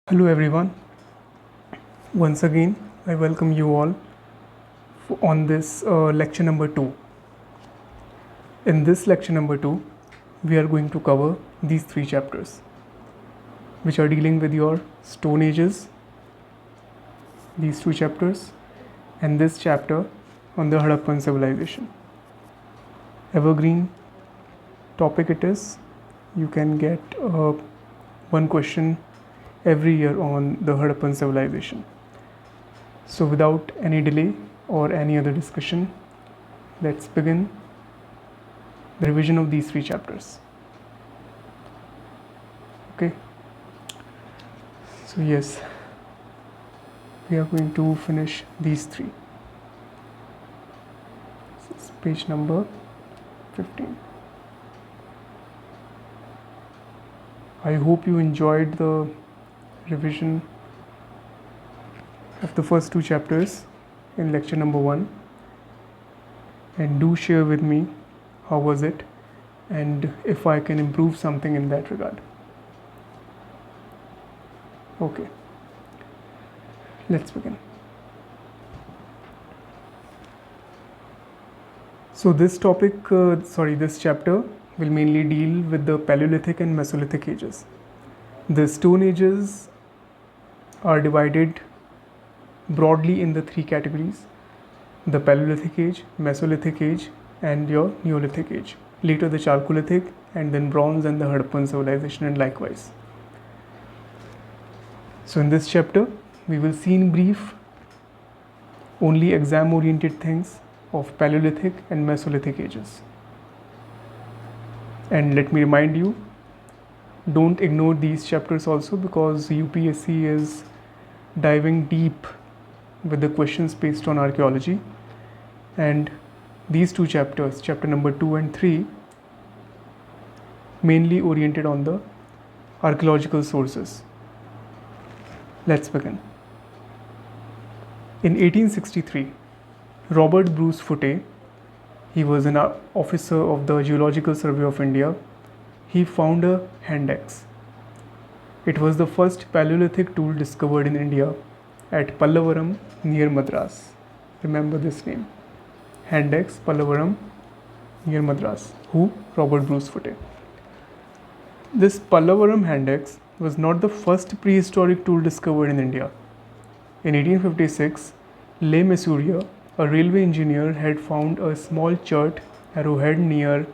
Hello everyone. Once again, I welcome you all on this lecture number 2. In this lecture number 2, we are going to cover these 3 chapters, which are dealing with your Stone Ages, these 2 chapters, and this chapter on the Harappan civilization. Evergreen topic it is. You can get one question every year on the Harappan civilization. So without any delay or any other discussion, let's begin the revision of these 3 chapters. Okay. So yes, we are going to finish these 3. This is page number 15. I hope you enjoyed the revision of the first 2 chapters in lecture number 1, and do share with me how was it and if I can improve something in that regard. Okay, let's begin. So this chapter will mainly deal with the Paleolithic and Mesolithic ages. The Stone Ages are divided broadly in the 3 categories: the Paleolithic age, Mesolithic age, and your Neolithic age. Later the Chalcolithic, and then Bronze and the Harappan civilization, and likewise. So in this chapter, we will see in brief only exam-oriented things of Paleolithic and Mesolithic ages. And let me remind you, don't ignore these chapters also, because UPSC is diving deep with the questions based on archaeology, and these 2 chapters, chapter number 2 and 3, mainly oriented on the archaeological sources. Let's begin. In 1863, Robert Bruce Foote, he was an officer of the Geological Survey of India, he found a hand axe. It was the first Paleolithic tool discovered in India at Pallavaram near Madras. Remember this name, hand axe, Pallavaram near Madras. Who? Robert Bruce Foote. This Pallavaram hand axe was not the first prehistoric tool discovered in India. In 1856, Le Mesurier, a railway engineer, had found a small chert arrowhead near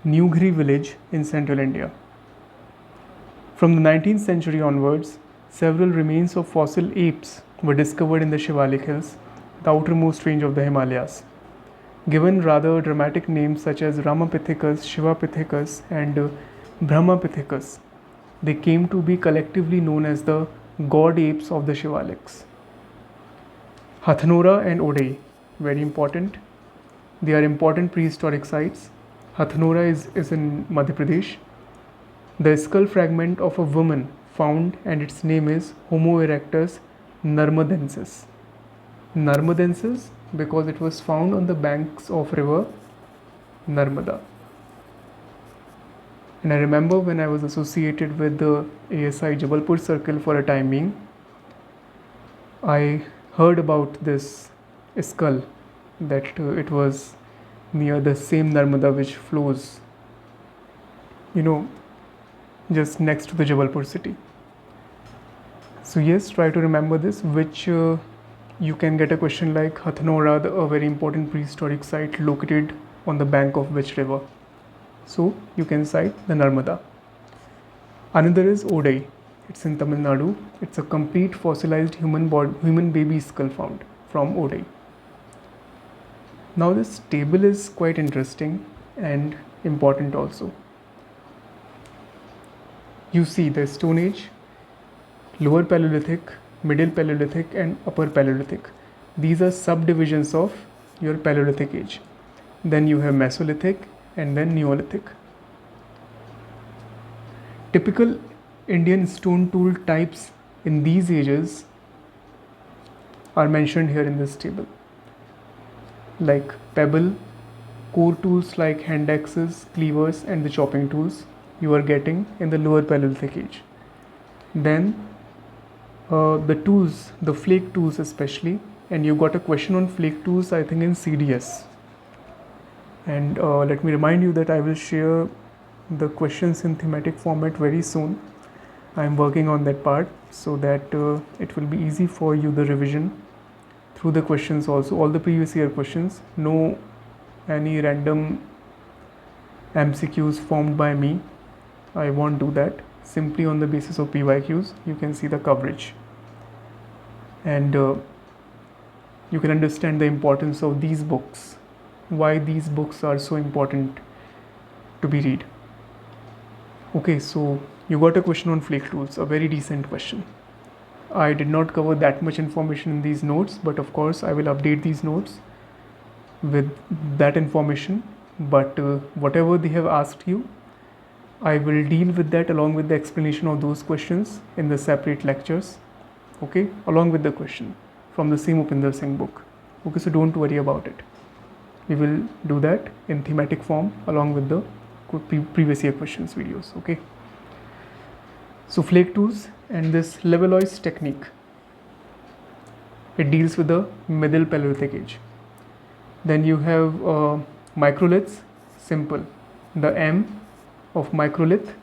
Newghri village in central India. From the 19th century onwards, several remains of fossil apes were discovered in the Shivalik Hills, the outermost range of the Himalayas. Given rather dramatic names such as Ramapithecus, Shivapithecus, and Brahmapithecus, they came to be collectively known as the god apes of the Shivaliks. Hathnora and Odai, very important. They are important prehistoric sites. Hathnora is in Madhya Pradesh. The skull fragment of a woman found, and its name is Homo erectus narmadensis. Narmadensis because it was found on the banks of river Narmada. And I remember when I was associated with the ASI Jabalpur circle for a time being, I heard about this skull, that it was near the same Narmada which flows, just next to the Jabalpur city. So yes, try to remember this, which you can get a question like Hathnora, a very important prehistoric site located on the bank of which river. So you can cite the Narmada. Another is Odai. It's in Tamil Nadu. It's a complete fossilized human baby skull found from Odai. Now this table is quite interesting and important also. You see the Stone Age, Lower Paleolithic, Middle Paleolithic, and Upper Paleolithic. These are subdivisions of your Paleolithic age. Then you have Mesolithic and then Neolithic. Typical Indian stone tool types in these ages are mentioned here in this table, like pebble, core tools like hand axes, cleavers, and the chopping tools you are getting in the Lower Paleolithic age. Then The tools, the flake tools especially, and you got a question on flake tools I think in CDS. And let me remind you that I will share the questions in thematic format very soon. I am working on that part so that it will be easy for you, the revision through the questions also, all the previous year questions, no any random MCQs formed by me. I won't do that. Simply on the basis of PYQs, you can see the coverage. And you can understand the importance of these books, why these books are so important to be read. Okay, so you got a question on flake tools, a very decent question. I did not cover that much information in these notes, but of course I will update these notes with that information. But whatever they have asked you, I will deal with that along with the explanation of those questions in the separate lectures, okay, along with the question from the same Upinder Singh book. Okay, so don't worry about it. We will do that in thematic form along with the previous year questions videos, okay. So flake tools and this Levallois technique, it deals with the middle Paleolithic age. Then you have microliths, simple. The M of microlith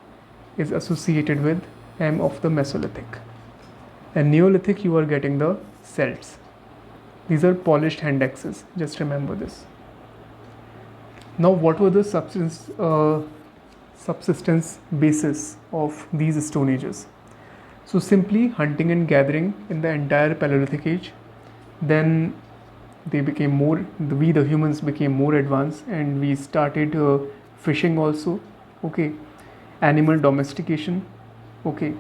is associated with M of the Mesolithic. And Neolithic, you are getting the celts. These are polished hand axes, just remember this. Now what were the subsistence basis of these stone ages? So simply hunting and gathering in the entire Paleolithic age. Then they became more, we the humans became more advanced and we started fishing also, okay, animal domestication, okay.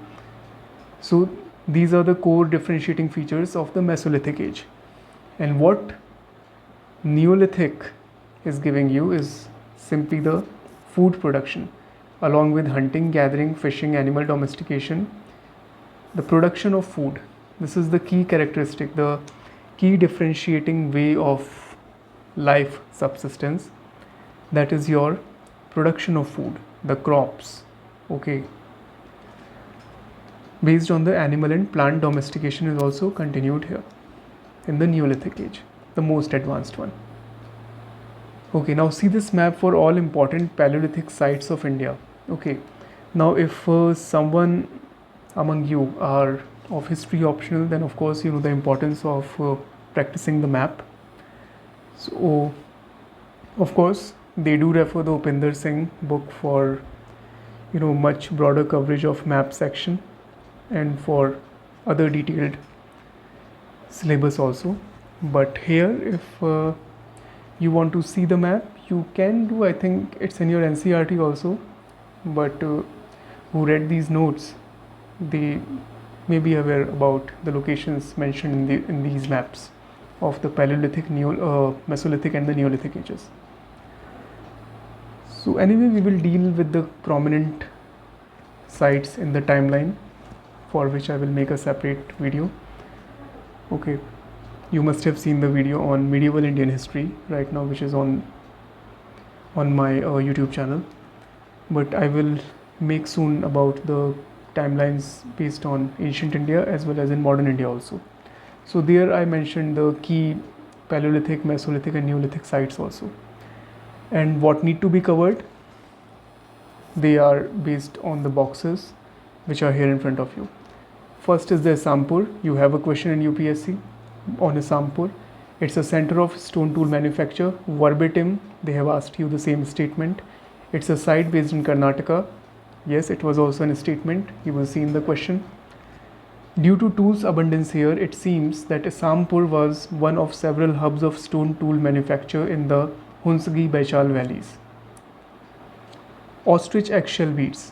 So these are the core differentiating features of the Mesolithic age. And what Neolithic is giving you is simply the food production along with hunting, gathering, fishing, animal domestication, the production of food. This is the key characteristic, the key differentiating way of life subsistence, that is your production of food, the crops, okay. Based on the animal and plant domestication is also continued here in the Neolithic age, the most advanced one. Okay, now see this map for all important Paleolithic sites of India. Okay, now if someone among you are of history optional, then of course you know the importance of practicing the map. So of course they do refer the Upinder Singh book for much broader coverage of map section and for other detailed syllabus also. But here if you want to see the map, you can do, I think it's in your NCERT also, but who read these notes, they may be aware about the locations mentioned in these maps of the Paleolithic, Mesolithic and the Neolithic ages. So anyway, we will deal with the prominent sites in the timeline, for which I will make a separate video. Okay, you must have seen the video on medieval Indian history right now, which is on my YouTube channel, but I will make soon about the timelines based on ancient India as well as in modern India also. So there I mentioned the key Paleolithic, Mesolithic and Neolithic sites also, and what need to be covered, they are based on the boxes which are here in front of you. First is the Asampur. You have a question in UPSC on Asampur. It's a center of stone tool manufacture. Verbatim, they have asked you the same statement. It's a site based in Karnataka. Yes, it was also a statement. You will see in the question. Due to tools abundance here, it seems that Asampur was one of several hubs of stone tool manufacture in the Hunsgi Baichal valleys. Ostrich eggshell beads.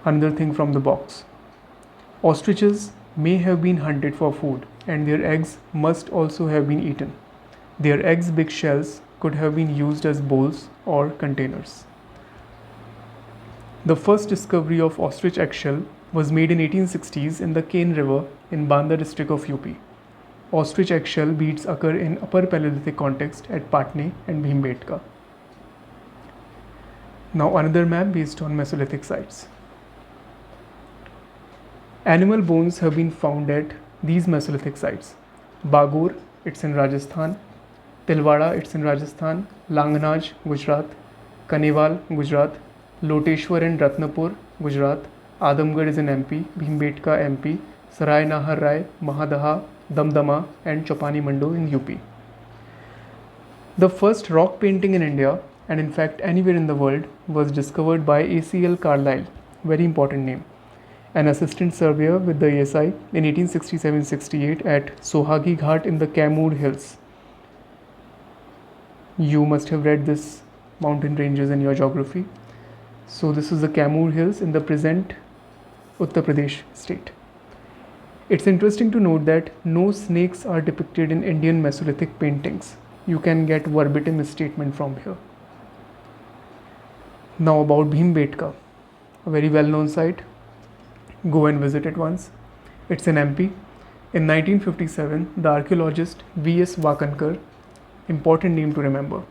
Another thing from the box. Ostriches may have been hunted for food, and their eggs must also have been eaten. Their eggs' big shells could have been used as bowls or containers. The first discovery of ostrich eggshell was made in 1860s in the Ken River in Banda district of UP. Ostrich eggshell beads occur in Upper Paleolithic context at Patni and Bhimbetka. Now another map based on Mesolithic sites. Animal bones have been found at these Mesolithic sites. Bagor, it's in Rajasthan. Tilwara, it's in Rajasthan. Langnaj, Gujarat. Kanewal, Gujarat. Loteshwar and Ratnapur, Gujarat. Adamgarh is in MP. Bhimbetka, MP. Sarai Nahar Rai, Mahadaha, Damdama and Chopani Mando in UP. The first rock painting in India, and in fact anywhere in the world, was discovered by A.C.L. Carlyle, very important name, an assistant surveyor with the ASI in 1867-68 at Sohagi Ghat in the Kaimur Hills. You must have read this mountain ranges in your geography. So this is the Kaimur Hills in the present Uttar Pradesh state. It's interesting to note that no snakes are depicted in Indian Mesolithic paintings. You can get verbatim statement from here. Now about Bhimbetka, a very well-known site. Go and visit it once. It's in MP. In 1957, the archaeologist V.S. Vakankar, important name to remember,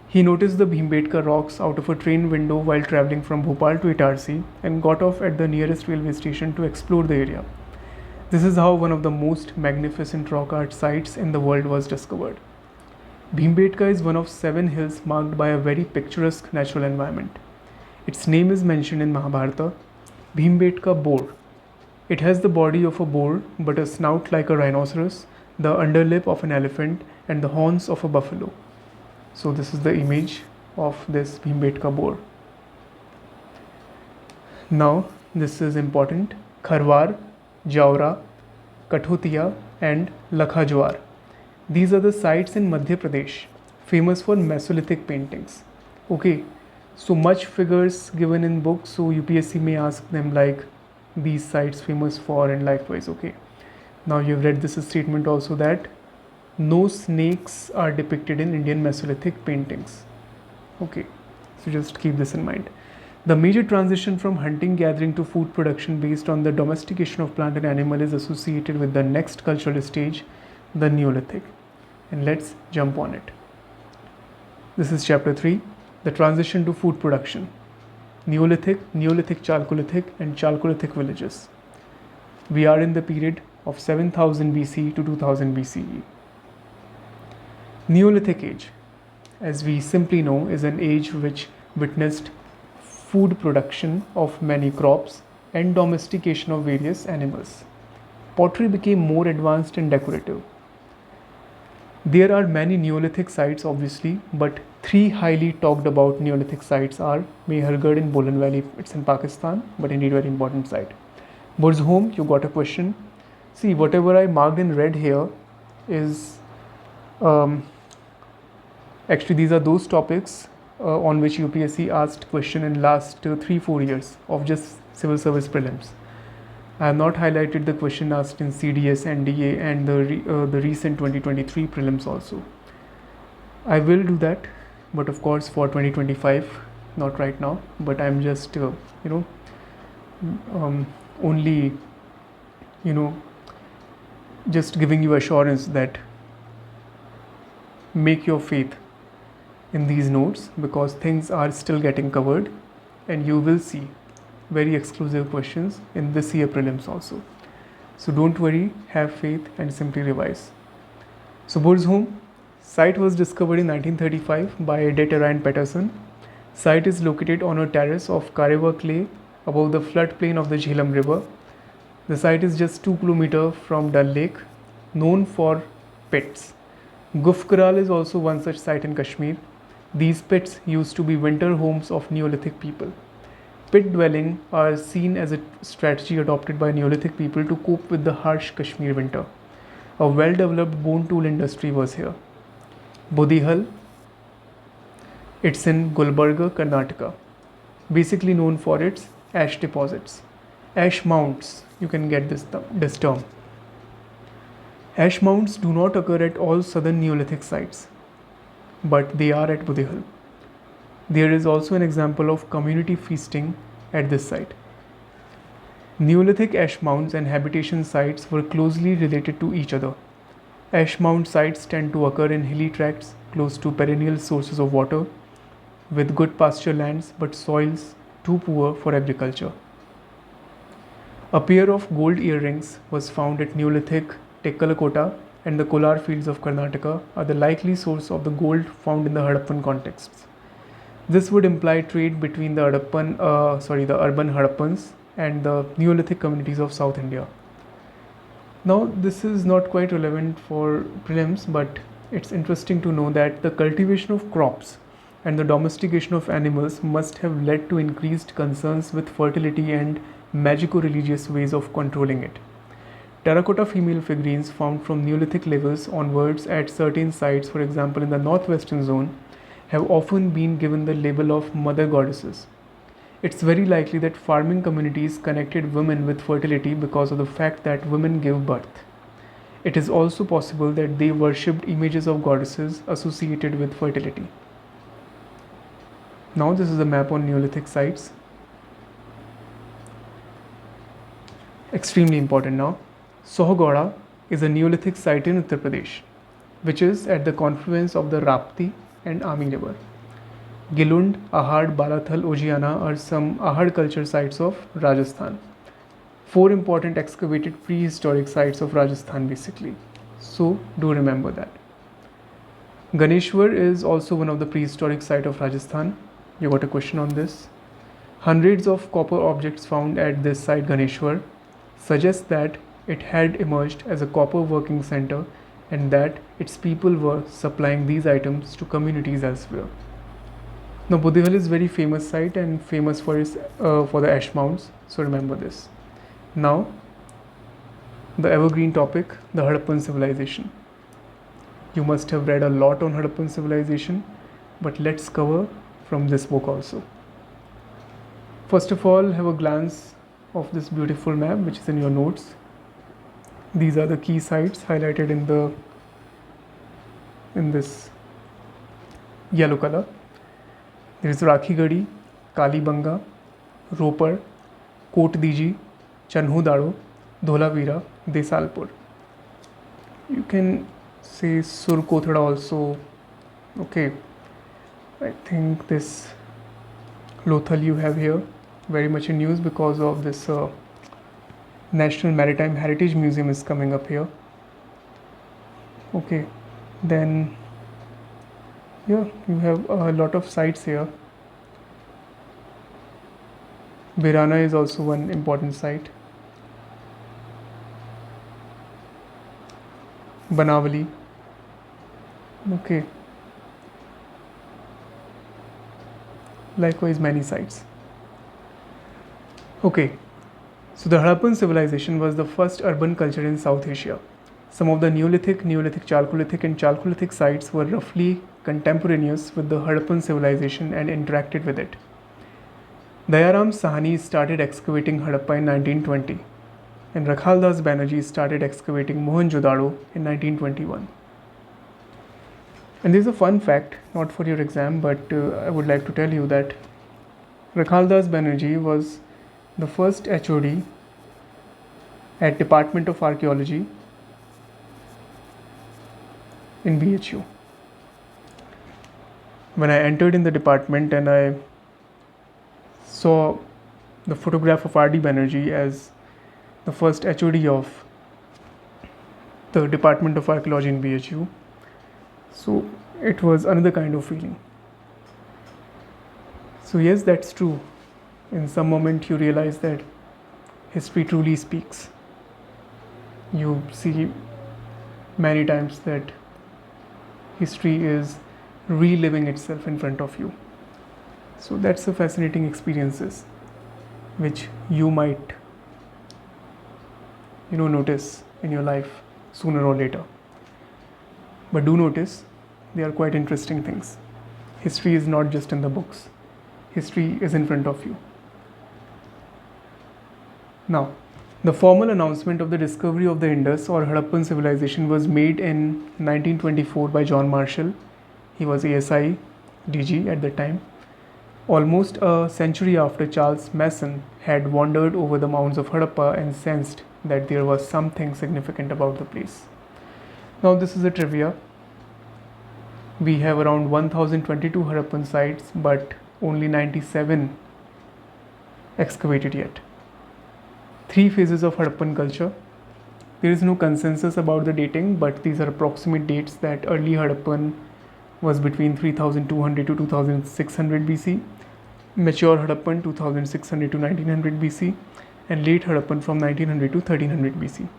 he noticed the Bhimbetka rocks out of a train window while travelling from Bhopal to Itarsi and got off at the nearest railway station to explore the area. This is how one of the most magnificent rock art sites in the world was discovered. Bhimbetka is one of 7 hills marked by a very picturesque natural environment. Its name is mentioned in Mahabharata, Bhimbetka boar. It has the body of a boar but a snout like a rhinoceros, the underlip of an elephant and the horns of a buffalo. So this is the image of this Bhimbetka boar. Now this is important. Kharwar, Jaora, Kathotia and Lakhajwar. These are the sites in Madhya Pradesh famous for Mesolithic paintings. Okay, so much figures given in books, so UPSC may ask them like these sites famous for and likewise. Okay, now you've read this statement also that no snakes are depicted in Indian Mesolithic paintings. Okay, so just keep this in mind. The major transition from hunting gathering to food production based on the domestication of plant and animal is associated with the next cultural stage, the Neolithic. And let's jump on it. This is chapter 3, the transition to food production. Neolithic, Neolithic Chalcolithic and Chalcolithic villages. We are in the period of 7000 BC to 2000 BCE. Neolithic age, as we simply know, is an age which witnessed food production of many crops and domestication of various animals. Pottery became more advanced and decorative. There are many Neolithic sites obviously, but 3 highly talked about Neolithic sites are Mehergarh in Bolan Valley, it's in Pakistan, but indeed very important site. Burzholm, you got a question. See, whatever I marked in red here is actually these are those topics on which UPSC asked question in last 3-4 years of just civil service prelims. I have not highlighted the question asked in CDS, NDA and the recent 2023 prelims also. I will do that, but of course for 2025, not right now, but I'm just only just giving you assurance that make your faith in these notes, because things are still getting covered and you will see very exclusive questions in this year prelims also. So don't worry, have faith and simply revise. So Burzholm site was discovered in 1935 by Edith and Peterson. Site is located on a terrace of Karewa clay above the floodplain of the Jhelum river. The site is just 2 km from Dal Lake, known for pits. Gufkaral is also one such site in Kashmir. These pits used to be winter homes of Neolithic people. Pit dwelling are seen as a strategy adopted by Neolithic people to cope with the harsh Kashmir winter. A well-developed bone tool industry was here. Bodihal, it's in Gulbarga, Karnataka, basically known for its ash deposits. Ash mounds, you can get this term. Ash mounds do not occur at all southern Neolithic sites, but they are at Bodihal. There is also an example of community feasting at this site. Neolithic ash mounds and habitation sites were closely related to each other. Ash mound sites tend to occur in hilly tracts close to perennial sources of water, with good pasture lands but soils too poor for agriculture. A pair of gold earrings was found at Neolithic Tekkalakota and the Kolar fields of Karnataka are the likely source of the gold found in the Harappan contexts. This would imply trade between the urban Harappans and the Neolithic communities of South India. Now, this is not quite relevant for prelims, but it's interesting to know that the cultivation of crops and the domestication of animals must have led to increased concerns with fertility and magico-religious ways of controlling it. Terracotta female figurines found from Neolithic levels onwards at certain sites, for example in the northwestern zone, have often been given the label of mother goddesses. It's very likely that farming communities connected women with fertility because of the fact that women give birth. It is also possible that they worshipped images of goddesses associated with fertility. Now this is a map on Neolithic sites. Extremely important now. Sohagora is a Neolithic site in Uttar Pradesh, which is at the confluence of the Rapti and Ami River. Gilund, Ahad, Balathal, Ojiana are some Ahad culture sites of Rajasthan. 4 important excavated prehistoric sites of Rajasthan basically. So do remember that. Ganeshwar is also one of the prehistoric sites of Rajasthan. You got a question on this. Hundreds of copper objects found at this site Ganeshwar suggest that it had emerged as a copper working center and that its people were supplying these items to communities elsewhere. Now Budihal is very famous site and famous for the ash mounds, so remember this. Now the evergreen topic, the Harappan civilization. You must have read a lot on Harappan civilization, but let's cover from this book also. First of all, have a glance of this beautiful map which is in your notes. These are the key sites highlighted in this yellow color. There is Rakhigadi, Kalibanga, Ropar, Kotdiji, Chanhudaro, Dholavira, Desalpur. You can say Surkothada also. Okay, I think this Lothal you have here, very much in news because of this National Maritime Heritage Museum is coming up here. Okay, then yeah, you have a lot of sites here. Birana is also one important site. Banavali. Okay. Likewise, many sites. Okay. So the Harappan civilization was the first urban culture in South Asia. Some of the Neolithic, Chalcolithic and Chalcolithic sites were roughly contemporaneous with the Harappan civilization and interacted with it. Dayaram Sahani started excavating Harappa in 1920 and Rakhaldas Banerjee started excavating Mohenjo-daro in 1921. And there's a fun fact, not for your exam, but I would like to tell you that Rakhaldas Banerjee was the first HOD at Department of Archaeology in BHU. When I entered in the department and I saw the photograph of R.D. Banerjee as the first HOD of the Department of Archaeology in BHU, so it was another kind of feeling. So yes, that's true. In some moment you realize that history truly speaks. You see many times that history is reliving itself in front of you. So that's a fascinating experiences which you might notice in your life sooner or later. But do notice, they are quite interesting things. History is not just in the books. History is in front of you. Now, the formal announcement of the discovery of the Indus or Harappan civilization was made in 1924 by John Marshall. He was ASI DG at the time. Almost a century after Charles Mason had wandered over the mounds of Harappa and sensed that there was something significant about the place. Now this is a trivia. We have around 1022 Harappan sites, but only 97 excavated yet. Three phases of Harappan culture. There is no consensus about the dating, but these are approximate dates that early Harappan was between 3200 to 2600 BC, mature Harappan 2600 to 1900 BC, and late Harappan from 1900 to 1300 BC.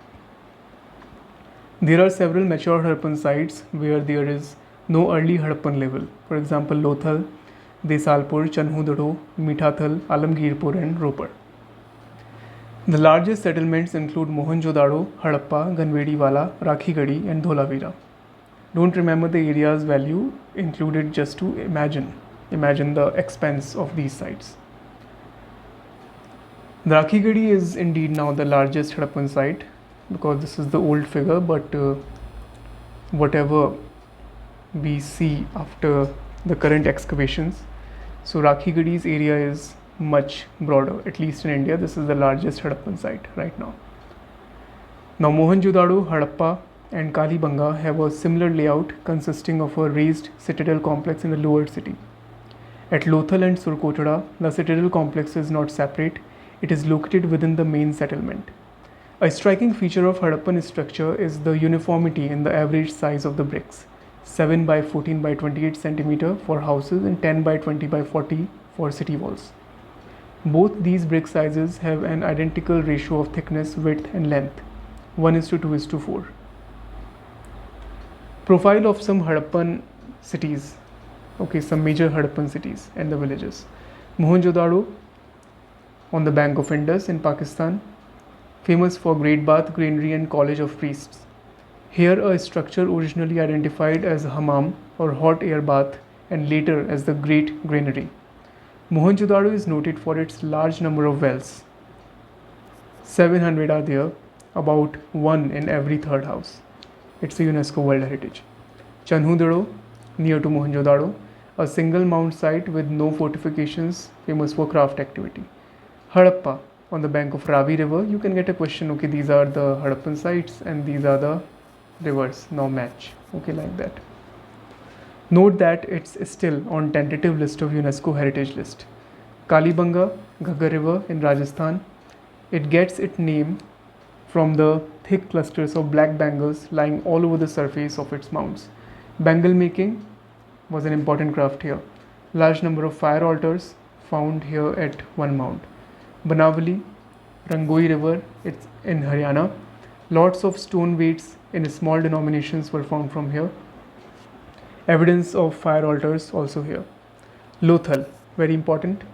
There are several mature Harappan sites where there is no early Harappan level. For example, Lothal, Desalpur, Chanhudaro, Mithathal, Alamgirpur, and Ropar. The largest settlements include Mohenjo-daro, Harappa, Ganvediwala, Rakhigadi, and Dholavira. Don't remember the area's value included just to imagine the expense of these sites. The Rakhigadi is indeed now the largest Harappan site because this is the old figure, but whatever we see after the current excavations, so Rakhigadi's area is much broader. At least in India, this is the largest Harappan site right now. Now Mohenjo-daro, Harappa, and Kalibanga have a similar layout consisting of a raised citadel complex in the lower city. At Lothal and Surkotada, the citadel complex is not separate, it is located within the main settlement. A striking feature of Harappan structure is the uniformity in the average size of the bricks, 7 by 14 by 28 cm for houses and 10 by 20 by 40 for city walls. Both these brick sizes have an identical ratio of thickness, width, and length, 1:2:4. Profile of some Harappan cities. Okay, some major Harappan cities and the villages. Mohenjo-daro on the bank of Indus in Pakistan, famous for great bath, granary, and college of priests. Here a structure originally identified as a hammam or hot air bath and later as the great granary. Mohenjo-daro is noted for its large number of wells. 700 are there, about one in every third house. It's a UNESCO World Heritage. Chanhudaro, near to Mohenjo-daro, a single mound site with no fortifications, famous for craft activity. Harappa, on the bank of Ravi river, you can get a question, okay, these are the Harappan sites and these are the rivers, now match, okay, like that. Note that it's still on tentative list of UNESCO Heritage List. Kalibanga, Ghaggar River in Rajasthan, it gets its name from the thick clusters of black bangles lying all over the surface of its mounds. Bangle making was an important craft here. Large number of fire altars found here at one mound. Banavali, Rangoi River, it's in Haryana. Lots of stone weights in small denominations were found from here. Evidence of fire altars also here. Lothal, very important.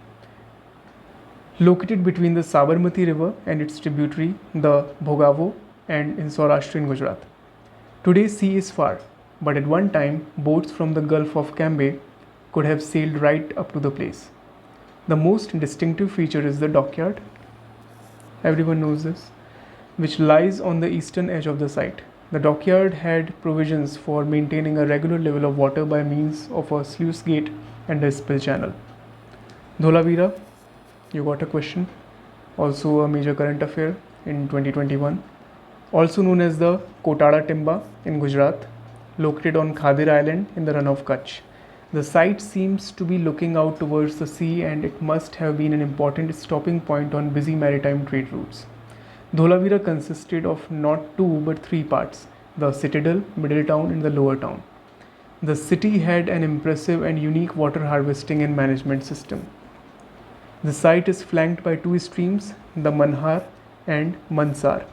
Located between the Sabarmati river and its tributary, the Bhogavo, and in Saurashtra in Gujarat. Today sea is far, but at one time boats from the Gulf of Cambay could have sailed right up to the place. The most distinctive feature is the dockyard, everyone knows this, which lies on the eastern edge of the site. The dockyard had provisions for maintaining a regular level of water by means of a sluice gate and a spill channel. Dholavira, you got a question, also a major current affair in 2021. Also known as the Kotada Timba in Gujarat, located on Khadir Island in the Run of Kutch. The site seems to be looking out towards the sea and it must have been an important stopping point on busy maritime trade routes. Dholavira consisted of not two but three parts, the citadel, middle town, and the lower town. The city had an impressive and unique water harvesting and management system. The site is flanked by two streams, the Manhar and Mansar.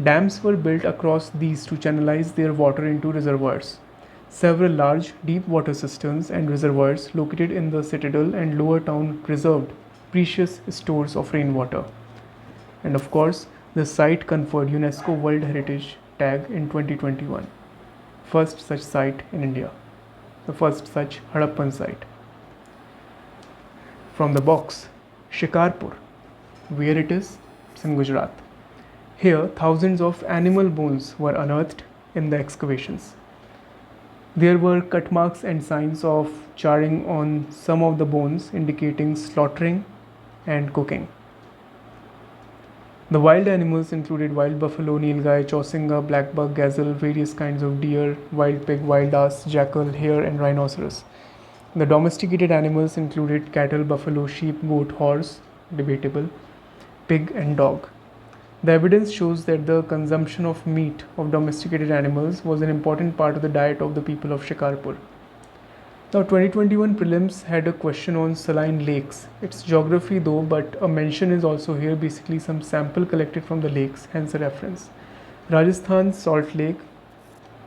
Dams were built across these to channelize their water into reservoirs. Several large deep water cisterns and reservoirs located in the citadel and lower town preserved precious stores of rainwater. And of course, the site conferred UNESCO World Heritage tag in 2021. First such site in India. The first such Harappan site. From the box, Shikarpur. Where it is? It's in Gujarat. Here, thousands of animal bones were unearthed in the excavations. There were cut marks and signs of charring on some of the bones indicating slaughtering and cooking. The wild animals included wild buffalo, nilgai, chausinga, blackbuck, gazelle, various kinds of deer, wild pig, wild ass, jackal, hare, and rhinoceros. The domesticated animals included cattle, buffalo, sheep, goat, horse, debatable, pig, and dog. The evidence shows that the consumption of meat of domesticated animals was an important part of the diet of the people of Shikarpur. Now, 2021 prelims had a question on saline lakes. It's geography though, but a mention is also here, basically some sample collected from the lakes, hence a reference. Rajasthan's Salt Lake,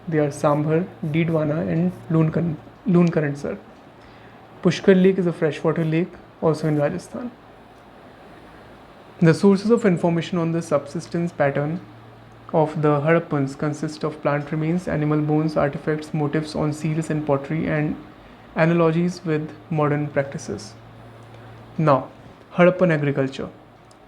they are Sambhar, Deedwana and Loonkarantsar. Pushkar Lake is a freshwater lake, also in Rajasthan. The sources of information on the subsistence pattern of the Harappans consist of plant remains, animal bones, artifacts, motifs on seals and pottery, and analogies with modern practices. Now, Harappan agriculture.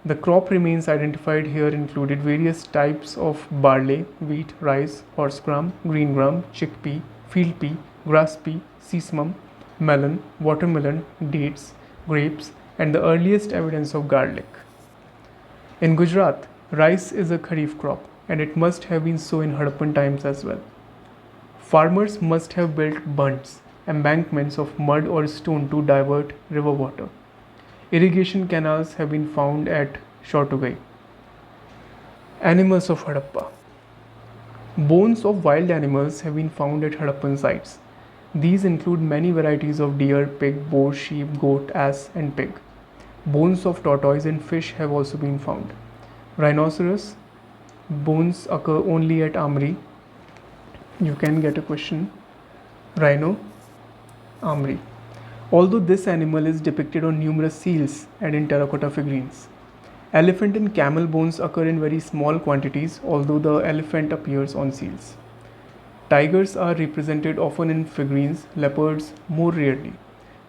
The crop remains identified here included various types of barley, wheat, rice, horse gram, green gram, chickpea, field pea, grass pea, sesamum, melon, watermelon, dates, grapes, and the earliest evidence of garlic. In Gujarat, rice is a kharif crop, and it must have been so in Harappan times as well. Farmers must have built bunds, embankments of mud or stone to divert river water. Irrigation canals have been found at Shortugai. Animals of Harappa. Bones of wild animals have been found at Harappan sites. These include many varieties of deer, pig, boar, sheep, goat, ass, and pig. Bones of tortoise and fish have also been found. Rhinoceros bones occur only at Amri. You can get a question. Rhino, Amri. Although this animal is depicted on numerous seals and in terracotta figurines. Elephant and camel bones occur in very small quantities, although the elephant appears on seals. Tigers are represented often in figurines, leopards more rarely.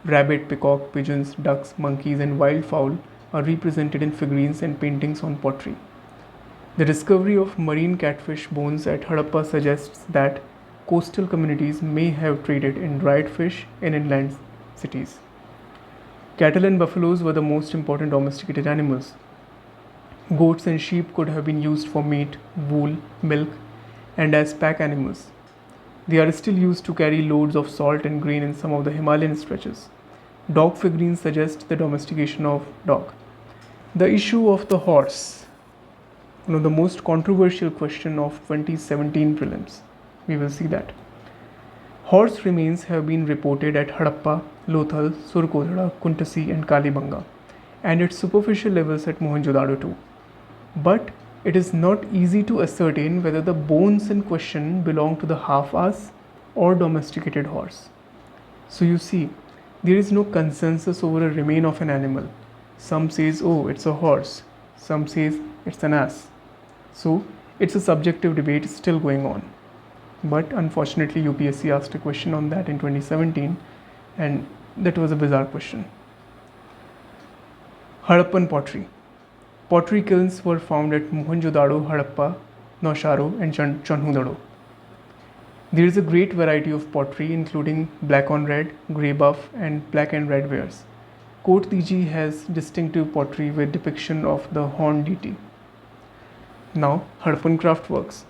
Rabbit, peacock, pigeons, ducks, monkeys, and wildfowl are represented in figurines and paintings on pottery. The discovery of marine catfish bones at Harappa suggests that coastal communities may have traded in dried fish in inland cities. Cattle and buffaloes were the most important domesticated animals. Goats and sheep could have been used for meat, wool, milk, and as pack animals. They are still used to carry loads of salt and grain in some of the Himalayan stretches. Dog figurines suggest the domestication of dog. The issue of the horse, one of the most controversial question of 2017 prelims. We will see that. Horse remains have been reported at Harappa, Lothal, Surkodara, Kuntasi and Kalibanga, and at superficial levels at Mohenjo-daro too. But it is not easy to ascertain whether the bones in question belong to the half-ass or domesticated horse. So you see, there is no consensus over a remain of an animal. Some says, oh, it's a horse. Some says it's an ass. So it's a subjective debate still going on. But unfortunately, UPSC asked a question on that in 2017, and that was a bizarre question. Harappan pottery. Pottery kilns were found at Mohenjo-daro, Harappa, Nausharo, and Chanhudaro. There is a great variety of pottery, including black on red, grey buff, and black and red wares. Kot Diji has distinctive pottery with depiction of the horned deity. Now, Harappan craft works.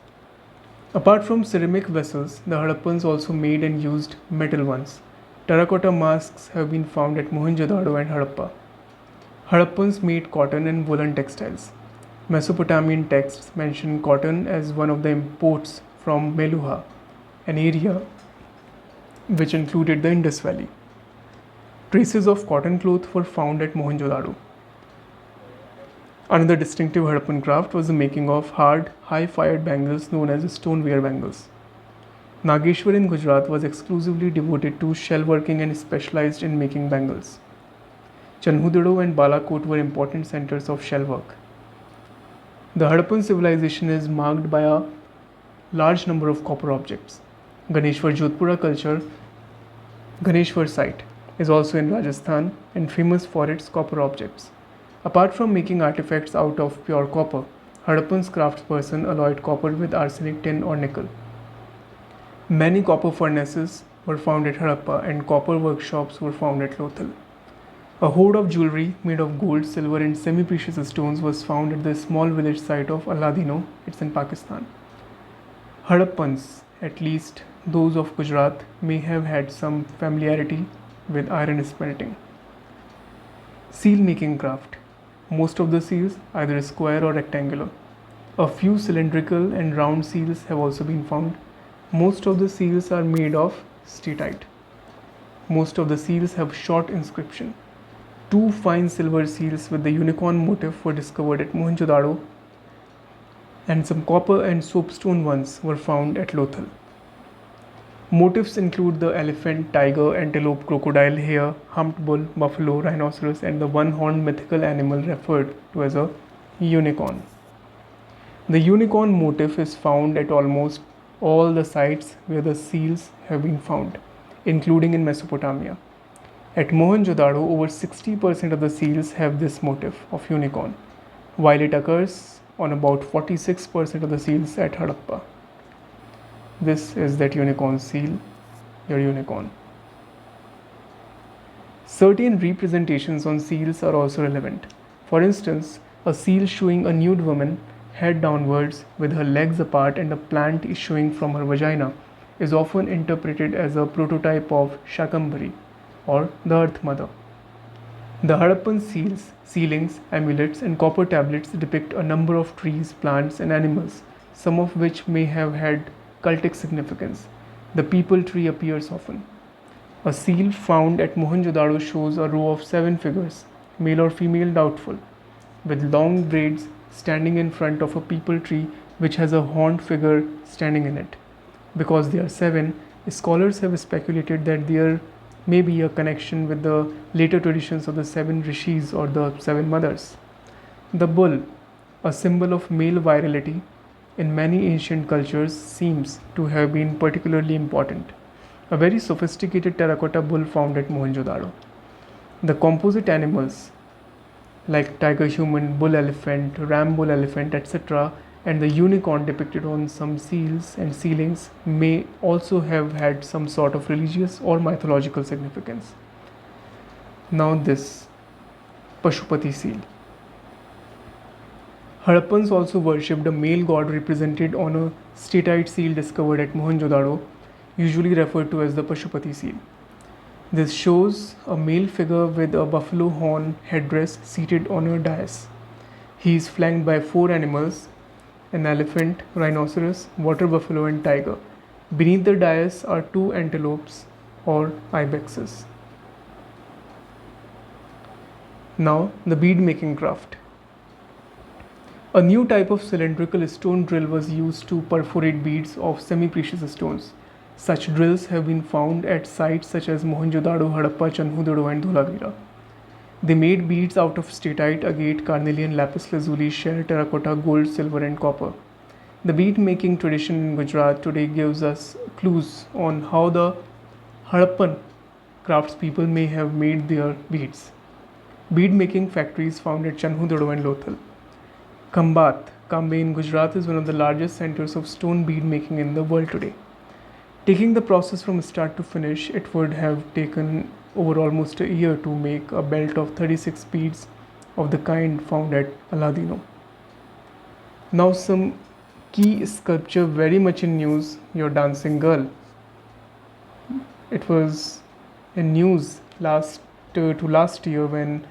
Apart from ceramic vessels, the Harappans also made and used metal ones. Terracotta masks have been found at Mohenjo-daro and Harappa. Harappans made cotton and woolen textiles. Mesopotamian texts mention cotton as one of the imports from Meluha, an area which included the Indus Valley. Traces of cotton cloth were found at Mohenjo-daro. Another distinctive Harappan craft was the making of hard, high-fired bangles known as stoneware bangles. Nageshwar in Gujarat was exclusively devoted to shell working and specialized in making bangles. Chanhudaro and Balakot were important centers of shell work. The Harappan civilization is marked by a large number of copper objects. Ganeshwar Jodhpura culture, Ganeshwar site, is also in Rajasthan and famous for its copper objects. Apart from making artifacts out of pure copper, Harappan's craftsperson alloyed copper with arsenic, tin or nickel. Many copper furnaces were found at Harappa and copper workshops were found at Lothal. A hoard of jewelry made of gold, silver and semi-precious stones was found at the small village site of Aladino, it's in Pakistan. Harappans, at least those of Gujarat, may have had some familiarity with iron smelting. Seal making craft. Most of the seals either square or rectangular. A few cylindrical and round seals have also been found. Most of the seals are made of steatite. Most of the seals have short inscription. 2 fine silver seals with the unicorn motif were discovered at Mohenjo-daro, and some copper and soapstone ones were found at Lothal. Motifs include the elephant, tiger, antelope, crocodile, hare, humped bull, buffalo, rhinoceros, and the one-horned mythical animal referred to as a unicorn. The unicorn motif is found at almost all the sites where the seals have been found, including in Mesopotamia. At Mohenjo-daro, over 60% of the seals have this motif of unicorn, while it occurs on about 46% of the seals at Harappa. This is that unicorn seal, your unicorn. Certain representations on seals are also relevant. For instance, a seal showing a nude woman head downwards with her legs apart and a plant issuing from her vagina is often interpreted as a prototype of Shakambhari, or the Earth Mother. The Harappan seals, ceilings, amulets, and copper tablets depict a number of trees, plants, and animals, some of which may have had cultic significance. The peepal tree appears often. A seal found at Mohenjo-daro shows a row of 7 figures, male or female doubtful, with long braids standing in front of a peepal tree which has a horned figure standing in it. Because they are 7, scholars have speculated that there may be a connection with the later traditions of the 7 rishis or the 7 mothers. The bull, a symbol of male virility, in many ancient cultures seems to have been particularly important. A very sophisticated terracotta bull found at Mohenjo-daro. The composite animals like tiger human, bull elephant, ram bull elephant, etc., and the unicorn depicted on some seals and ceilings may also have had some sort of religious or mythological significance. Now this Pashupati seal. Harappans also worshipped a male god represented on a steatite seal discovered at Mohenjo-daro, usually referred to as the Pashupati seal. This shows a male figure with a buffalo horn headdress seated on a dais. He is flanked by 4 animals: an elephant, rhinoceros, water buffalo, and tiger. Beneath the dais are 2 antelopes or ibexes. Now, the bead making craft. A new type of cylindrical stone drill was used to perforate beads of semi-precious stones. Such drills have been found at sites such as Mohenjo-daro, Harappa, Chanhu-daro, and Dholavira. They made beads out of steatite, agate, carnelian, lapis lazuli, shell, terracotta, gold, silver, and copper. The bead making tradition in Gujarat today gives us clues on how the Harappan craftspeople may have made their beads. Bead making factories found at Chanhu-daro and Lothal. Kambat, Kambe in Gujarat is one of the largest centers of stone bead making in the world today. Taking the process from start to finish, it would have taken over almost a year to make a belt of 36 beads of the kind found at Aladino. Now some key sculpture very much in news, your dancing girl. It was in news last year when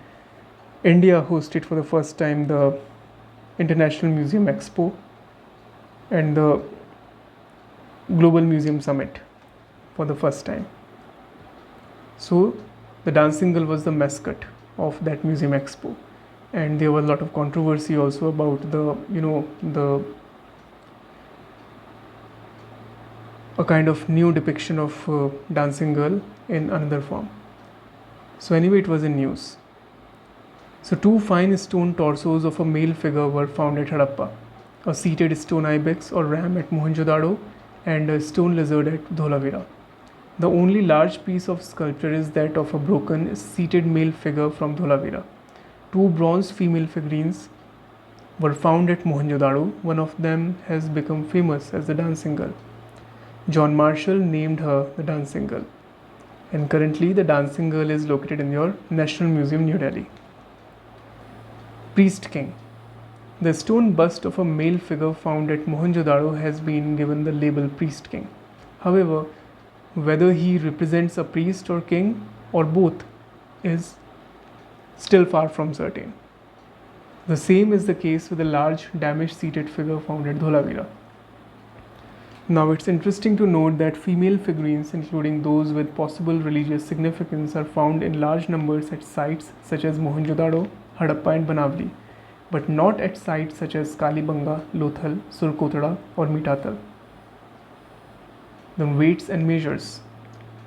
India hosted for the first time the International Museum Expo and the Global Museum Summit for the first time. So the dancing girl was the mascot of that Museum Expo, and there was a lot of controversy also about a kind of new depiction of dancing girl in another form. So anyway, it was in news. So 2 fine stone torsos of a male figure were found at Harappa, a seated stone ibex or ram at Mohenjo-daro, and a stone lizard at Dholavira. The only large piece of sculpture is that of a broken seated male figure from Dholavira. 2 bronze female figurines were found at Mohenjo-daro. One of them has become famous as the dancing girl. John Marshall named her the dancing girl, and currently the dancing girl is located in your National Museum, New Delhi. Priest King. The stone bust of a male figure found at Mohenjo-daro has been given the label Priest King. However, whether he represents a priest or king or both is still far from certain. The same is the case with a large damaged seated figure found at Dholavira. Now it's interesting to note that female figurines, including those with possible religious significance, are found in large numbers at sites such as Mohenjo-daro, Harappa and Banavali, but not at sites such as Kalibanga, Lothal, Surkotada or Mitatal. The weights and measures.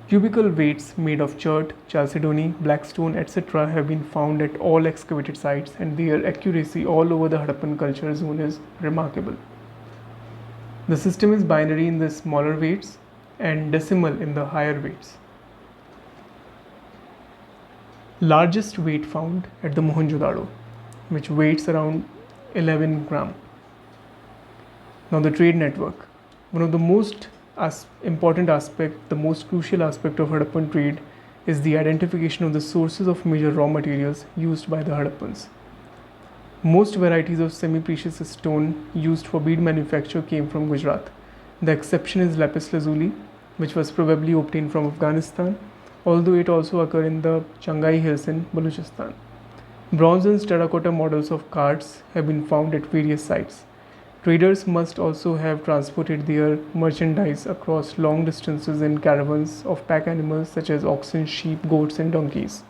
Cubical weights made of chert, chalcedony, blackstone, etc. have been found at all excavated sites, and their accuracy all over the Harappan culture zone is remarkable. The system is binary in the smaller weights and decimal in the higher weights. Largest weight found at the Mohenjo-daro, which weighs around 11 gram. Now the trade network. One of the most important aspect, the most crucial aspect of Harappan trade is the identification of the sources of major raw materials used by the Harappans. Most varieties of semi-precious stone used for bead manufacture came from Gujarat. The exception is lapis lazuli, which was probably obtained from Afghanistan, although it also occurred in the Changai Hills in Balochistan. Bronze and terracotta models of carts have been found at various sites. Traders must also have transported their merchandise across long distances in caravans of pack animals such as oxen, sheep, goats, and donkeys.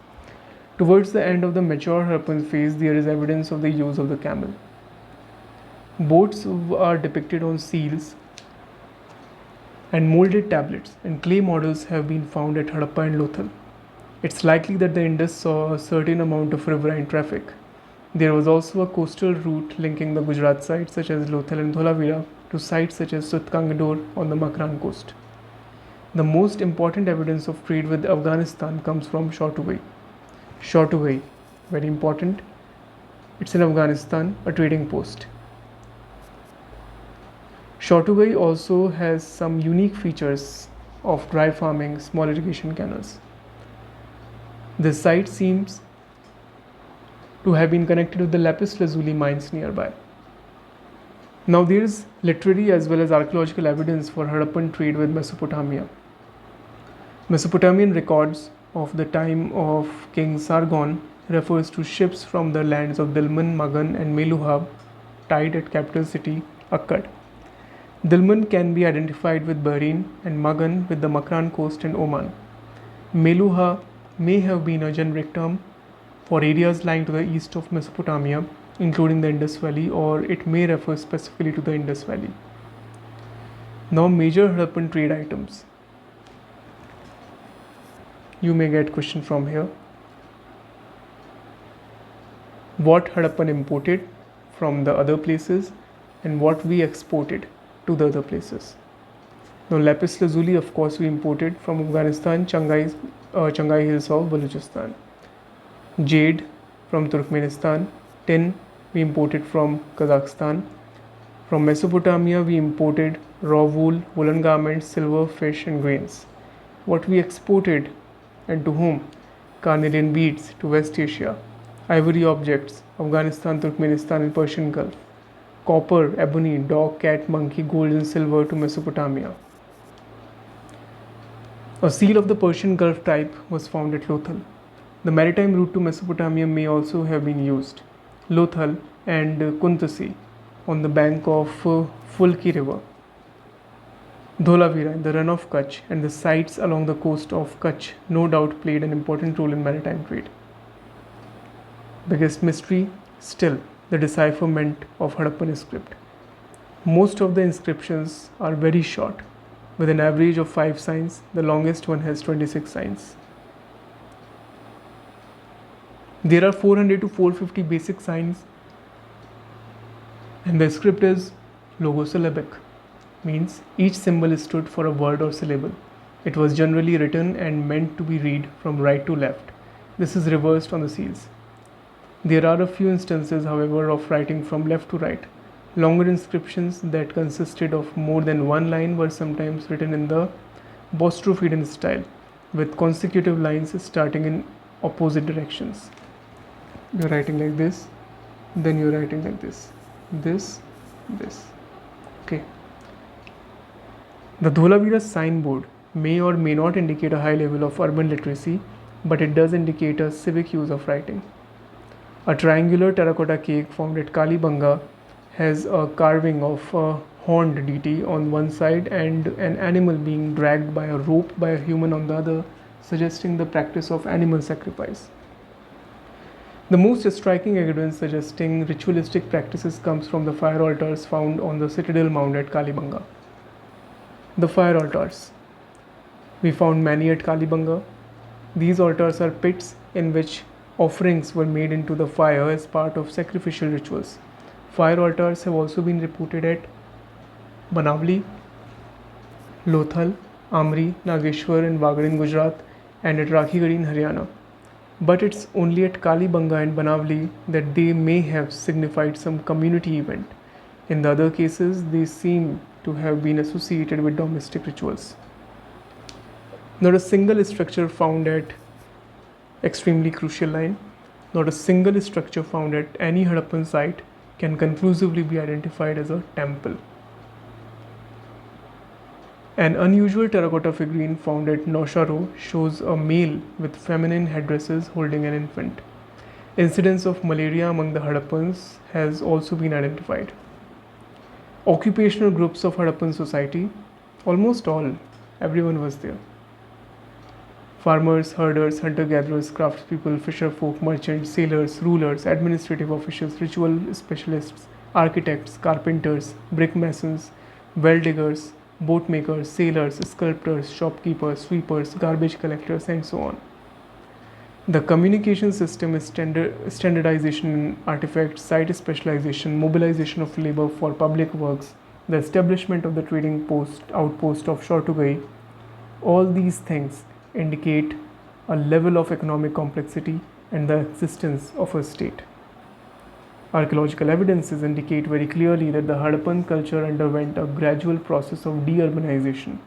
Towards the end of the mature Harappan phase, there is evidence of the use of the camel. Boats are depicted on seals and molded tablets, and clay models have been found at Harappa and Lothal. It's likely that the Indus saw a certain amount of riverine traffic. There was also a coastal route linking the Gujarat sites such as Lothal and Dholavira to sites such as Sutkangador on the Makran coast. The most important evidence of trade with Afghanistan comes from Shortuvai. Shortuvai, very important. It's in Afghanistan, a trading post. Shortuvai also has some unique features of dry farming, small irrigation canals. This site seems to have been connected with the lapis lazuli mines nearby. Now there is literary as well as archaeological evidence for Harappan trade with Mesopotamia. Mesopotamian records of the time of King Sargon refers to ships from the lands of Dilmun, Magan and Meluhab tied at capital city Akkad. Dilmun can be identified with Bahrain and Magan with the Makran coast and Oman. Meluha may have been a generic term for areas lying to the east of Mesopotamia, including the Indus Valley, or it may refer specifically to the Indus Valley. Now major Harappan trade items. You may get question from here. What Harappan imported from the other places and what we exported to the other places. Now lapis lazuli, of course, we imported from Afghanistan, Changai Hills of Balochistan. Jade from Turkmenistan. Tin we imported from Kazakhstan. From Mesopotamia we imported raw wool, woolen garments, silver, fish and grains. What we exported and to whom? Carnelian beads to West Asia. Ivory objects, Afghanistan, Turkmenistan and Persian Gulf. Copper, ebony, dog, cat, monkey, gold and silver to Mesopotamia. A seal of the Persian Gulf type was found at Lothal. The maritime route to Mesopotamia may also have been used. Lothal and Kuntasi on the bank of Fulki River. Dholavira, the run of Kutch and the sites along the coast of Kutch no doubt played an important role in maritime trade. Biggest mystery still the decipherment of Harappan script. Most of the inscriptions are very short with an average of 5 signs. The longest one has 26 signs. There are 400 to 450 basic signs and the script is logosyllabic, means each symbol stood for a word or syllable. It was generally written and meant to be read from right to left. This is reversed on the seals. There are a few instances, however, of writing from left to right. Longer inscriptions that consisted of more than one line were sometimes written in the Bostrophidan style, with consecutive lines starting in opposite directions. You're writing like this, then you're writing like this, this. Okay. The Dholavira signboard may or may not indicate a high level of urban literacy, but it does indicate a civic use of writing. A triangular terracotta cake found at Kalibanga has a carving of a horned deity on one side and an animal being dragged by a rope by a human on the other, suggesting the practice of animal sacrifice. The most striking evidence suggesting ritualistic practices comes from the fire altars found on the citadel mound at Kalibanga. The fire altars. We found many at Kalibanga. These altars are pits in which offerings were made into the fire as part of sacrificial rituals. Fire altars have also been reported at Banavli, Lothal, Amri, Nageshwar and Wagad in Gujarat and at Rakhigadi in Haryana. But it's only at Kalibanga and Banavli that they may have signified some community event. In the other cases, they seem to have been associated with domestic rituals. Not a single structure found at extremely crucial line. Not a single structure found at any Harappan site can conclusively be identified as a temple. An unusual terracotta figurine found at Nausharo shows a male with feminine headdresses holding an infant. Incidence of malaria among the Harappans has also been identified. Occupational groups of Harappan society, almost all, everyone was there. Farmers, herders, hunter-gatherers, craftspeople, fisherfolk, merchants, sailors, rulers, administrative officials, ritual specialists, architects, carpenters, brick masons, well diggers, boat makers, sailors, sculptors, shopkeepers, sweepers, garbage collectors, and so on. The communication system is standardization in artifacts, site specialization, mobilization of labor for public works, the establishment of the trading outpost of Shortugai. All these things indicate a level of economic complexity and the existence of a state. Archaeological evidences indicate very clearly that the Harappan culture underwent a gradual process of deurbanization.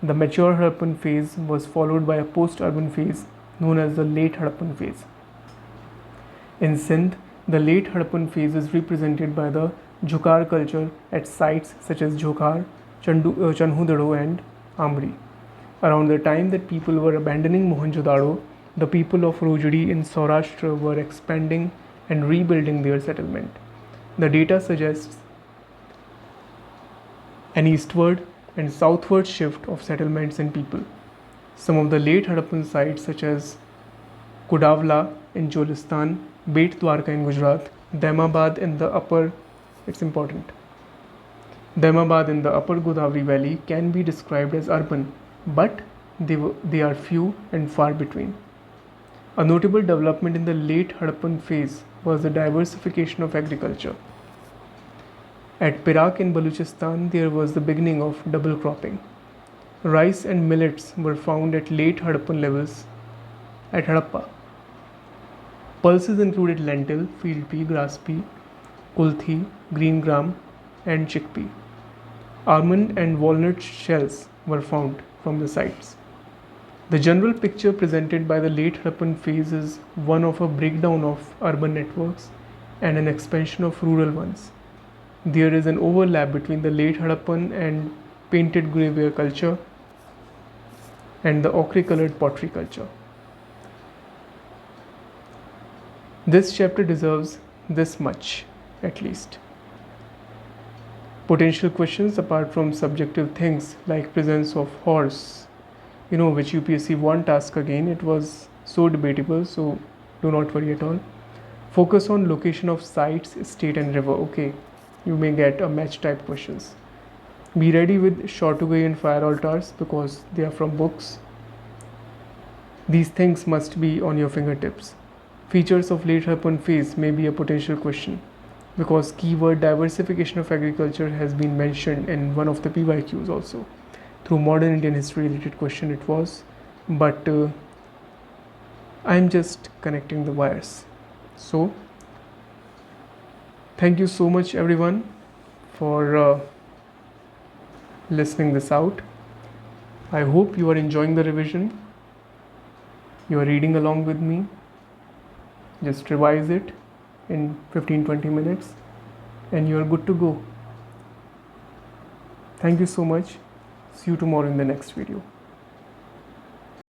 The mature Harappan phase was followed by a post-urban phase known as the late Harappan phase. In Sindh, the late Harappan phase is represented by the Jhukar culture at sites such as Jhokar, Chanhudaro and Amri. Around the time that people were abandoning Mohenjo-daro, the people of Rojdi in Saurashtra were expanding and rebuilding their settlement. The data suggests an eastward and southward shift of settlements and people. Some of the late Harappan sites such as Kudavla in Cholistan, Bet Dwarka in Gujarat, Daimabad in the upper Godavari Valley can be described as urban, but they are few and far between. A notable development in the late Harappan phase was the diversification of agriculture. At Perak in Baluchistan, there was the beginning of double cropping. Rice and millets were found at late Harappan levels at Harappa. Pulses included lentil, field pea, grass pea, kulthi, green gram, and chickpea. Almond and walnut shells were found from the sites. The general picture presented by the late Harappan phase is one of a breakdown of urban networks and an expansion of rural ones. There is an overlap between the late Harappan and painted grey ware culture and the ochre-colored pottery culture. This chapter deserves this much, at least. Potential questions apart from subjective things like presence of horse, which UPSC won't ask again. It was so debatable, so do not worry at all. Focus on location of sites, state and river. Okay, you may get a match type questions. Be ready with Shortugai and fire altars because they are from books. These things must be on your fingertips. Features of late Harappan phase may be a potential question because keyword diversification of agriculture has been mentioned in one of the PYQs also. Through modern Indian history related question it was, but I'm just connecting the wires. So thank you so much everyone for listening this out. I hope you are enjoying the revision. You are reading along with me. Just revise it in 15-20 minutes and you are good to go. Thank you so much. See you tomorrow in the next video.